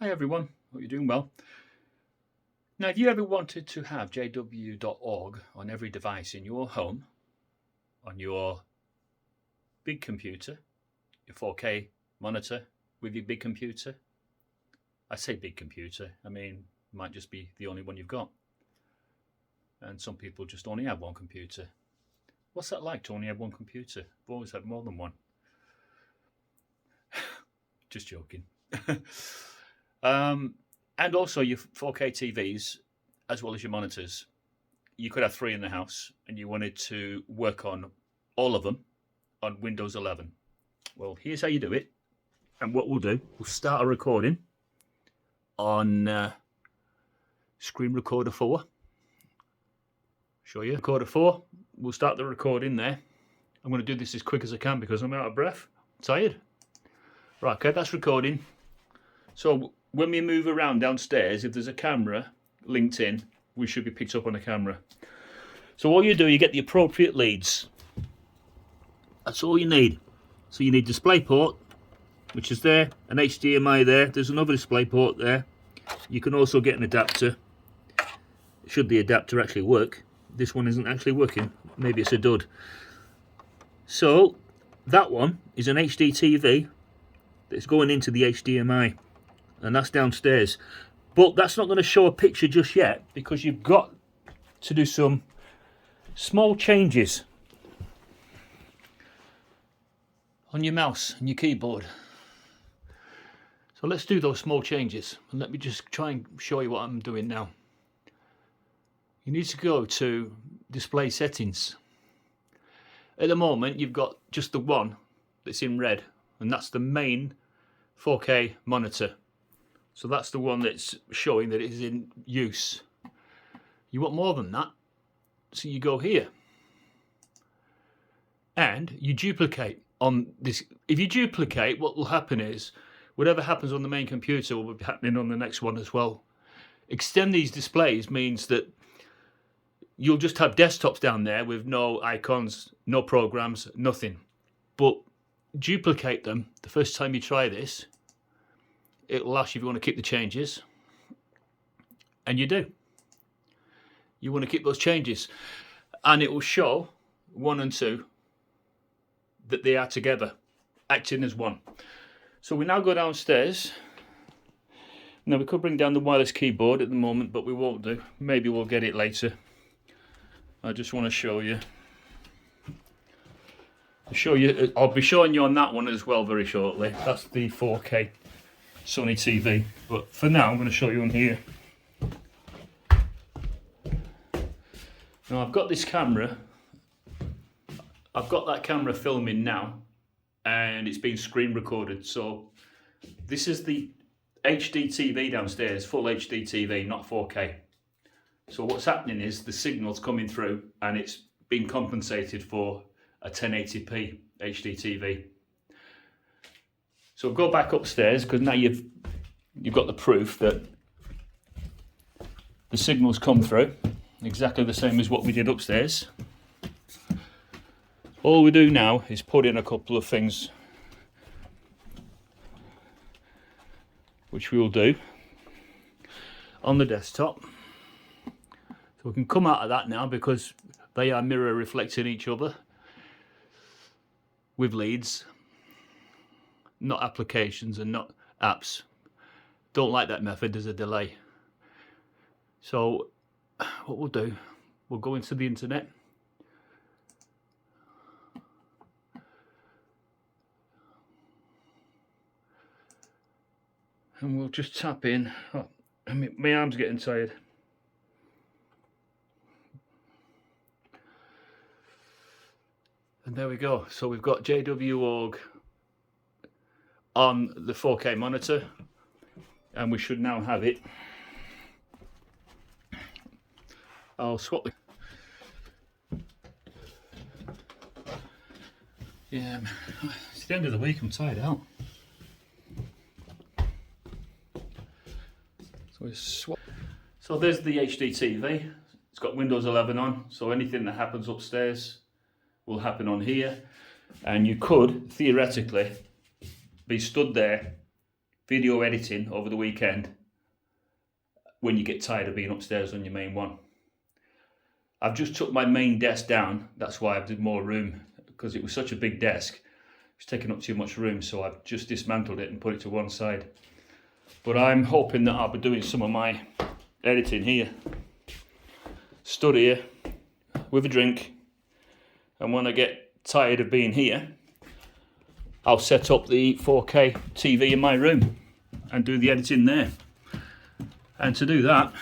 Hi everyone, hope you're doing well. Now, have you ever wanted to have jw.org on every device in your home, on your big computer, your 4K monitor with your big computer? I say big computer, I mean, it might just be the only one you've got. And some people just only have one computer. What's that like to only have one computer? I've always had more than one. Just joking. And also your 4K TVs, as well as your monitors. You could have 3 in the house and you wanted to work on all of them on Windows 11. Well, here's how you do it. And what we'll do, we'll start a recording on Screen Recorder 4. Show you. Recorder 4. We'll start the recording there. I'm going to do this as quick as I can because I'm out of breath. Tired. Right, okay, that's recording. So when we move around downstairs, if there's a camera linked in, we should be picked up on a camera. So all you do, you get the appropriate leads. That's all you need. So you need DisplayPort, which is there, an HDMI there. There's another DisplayPort there. You can also get an adapter. Should the adapter actually work? This one isn't actually working. Maybe it's a dud. So that one is an HD TV that's going into the HDMI. And that's downstairs. But that's not going to show a picture just yet because you've got to do some small changes on your mouse and your keyboard. So let's do those small changes and let me just try and show you what I'm doing now. You need to go to display settings. At the moment you've got just the one that's in red, and that's the main 4K monitor. So that's the one that's showing that it is in use. You want more than that, so you go here and you duplicate on this. If you duplicate, what will happen is whatever happens on the main computer will be happening on the next one as well. Extend these displays means that you'll just have desktops down there with no icons, no programs, nothing. But duplicate them the first time you try this. It'll ask you if you want to keep the changes, and you do. You want to keep those changes, and it will show 1 and 2 that they are together, acting as one. So we now go downstairs. Now we could bring down the wireless keyboard at the moment, but we won't do. Maybe we'll get it later. I just want to show you. I'll be showing you on that one as well very shortly. That's the 4K Sony TV, but for now I'm going to show you on here. Now I've got this camera, I've got that camera filming now, and it's been screen recorded. So this is the HD TV downstairs, full HD TV, not 4K. So what's happening is the signal's coming through and it's been compensated for a 1080p HD TV. So go back upstairs because now you've got the proof that the signal's come through, exactly the same as what we did upstairs. All we do now is put in a couple of things, which we will do on the desktop. So we can come out of that now because they are mirror reflecting each other with leads. Not applications and not apps. Don't like that method, there's a delay. So what we'll do, we'll go into the internet. And we'll just tap in. Oh, my arm's getting tired. And there we go. So we've got JW.org on the 4K monitor, and we should now have it. I'll swap the... Yeah, it's the end of the week, I'm tired out. So there's the HD TV. It's got Windows 11 on, so anything that happens upstairs will happen on here. And you could, theoretically, be stood there video editing over the weekend when you get tired of being upstairs on your main one. I've just took my main desk down. That's why I've did more room, because it was such a big desk. It was taking up too much room, so I've just dismantled it and put it to one side. But I'm hoping that I'll be doing some of my editing here. Stood here with a drink, and when I get tired of being here, I'll set up the 4K TV in my room and do the editing there. And to do that,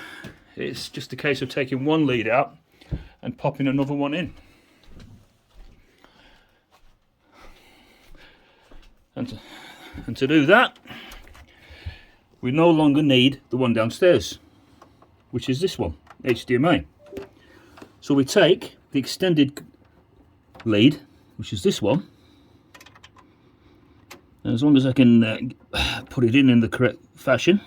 it's just a case of taking one lead out and popping another one in. And to do that, we no longer need the one downstairs, which is this one, HDMI. So we take the extended lead, which is this one, and as long as I can put it in the correct fashion,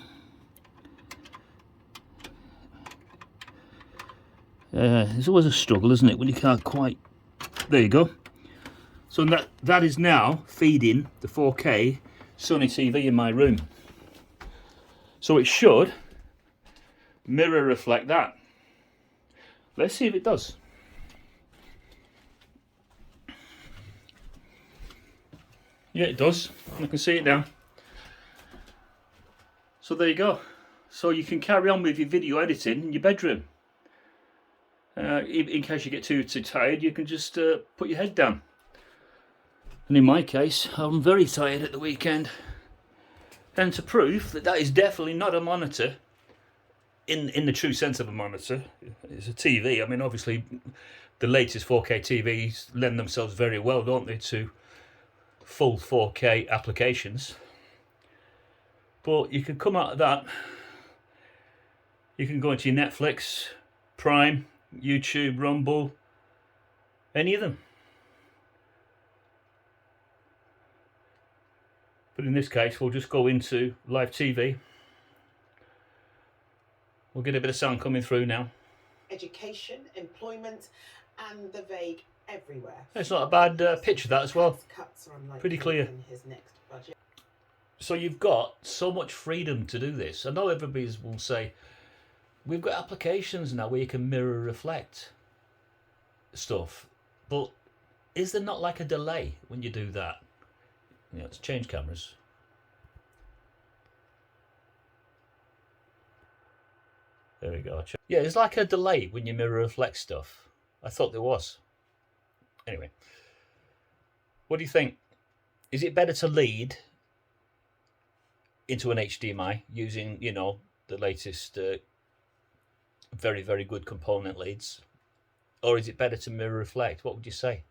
there's always a struggle, isn't it, when you can't quite, there you go. So that is now feeding the 4K Sony TV in my room. So it should mirror reflect that. Let's see if it does. Yeah, it does. I can see it now. So there you go. So you can carry on with your video editing in your bedroom. In case you get too tired, you can just put your head down. And in my case, I'm very tired at the weekend. And to prove that is definitely not a monitor, in the true sense of a monitor, it's a TV. I mean, obviously, the latest 4K TVs lend themselves very well, don't they, to full 4K applications. But you can come out of that, you can go into your Netflix, Prime, YouTube, Rumble, any of them. But in this case, we'll just go into live TV. We'll get a bit of sound coming through now. Education, employment, and the vague everywhere. It's not a bad picture, that as well. Cuts are unlikely Pretty clear. in his next budget. So you've got so much freedom to do this. I know everybody will say, we've got applications now where you can mirror reflect stuff. But is there not like a delay when you do that? Let's change cameras. There we go. Yeah, it's like a delay when you mirror reflect stuff. I thought there was. Anyway, what do you think? Is it better to lead into an HDMI using, the latest very, very good component leads? Or is it better to mirror reflect? What would you say?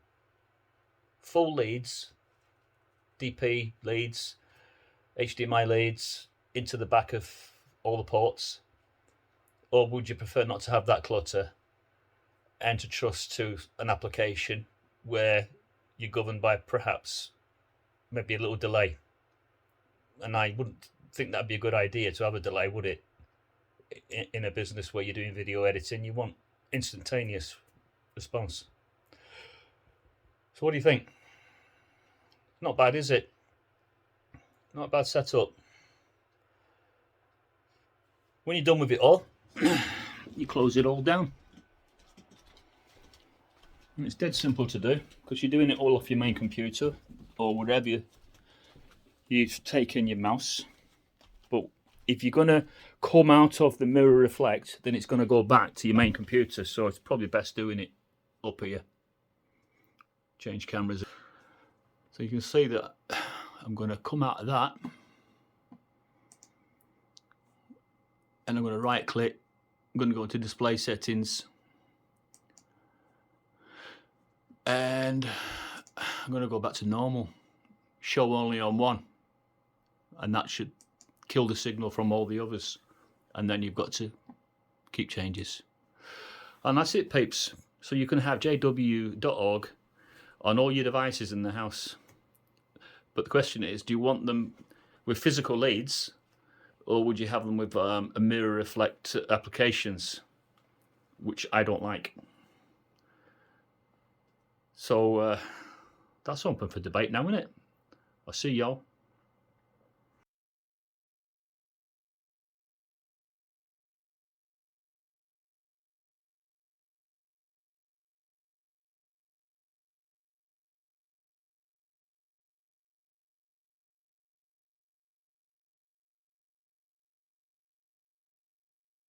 Full leads, DP leads, HDMI leads into the back of all the ports? Or would you prefer not to have that clutter and to trust to an application where you're governed by perhaps maybe a little delay? And I wouldn't think that'd be a good idea to have a delay, would it? In a business where you're doing video editing, you want instantaneous response. So what do you think? Not bad, is it? Not a bad setup. When you're done with it all, you close it all down. And it's dead simple to do, because you're doing it all off your main computer or wherever you've taken your mouse. But if you're going to come out of the mirror reflect, then it's going to go back to your main computer. So it's probably best doing it up here. Change cameras. So you can see that I'm going to come out of that. And I'm going to right click. I'm going to go to display settings. And I'm going to go back to normal. Show only on one. And that should kill the signal from all the others. And then you've got to keep changes. And that's it, peeps. So you can have jw.org on all your devices in the house. But the question is, do you want them with physical leads, or would you have them with a mirror reflect applications, which I don't like? So that's open for debate now, isn't it? I'll see y'all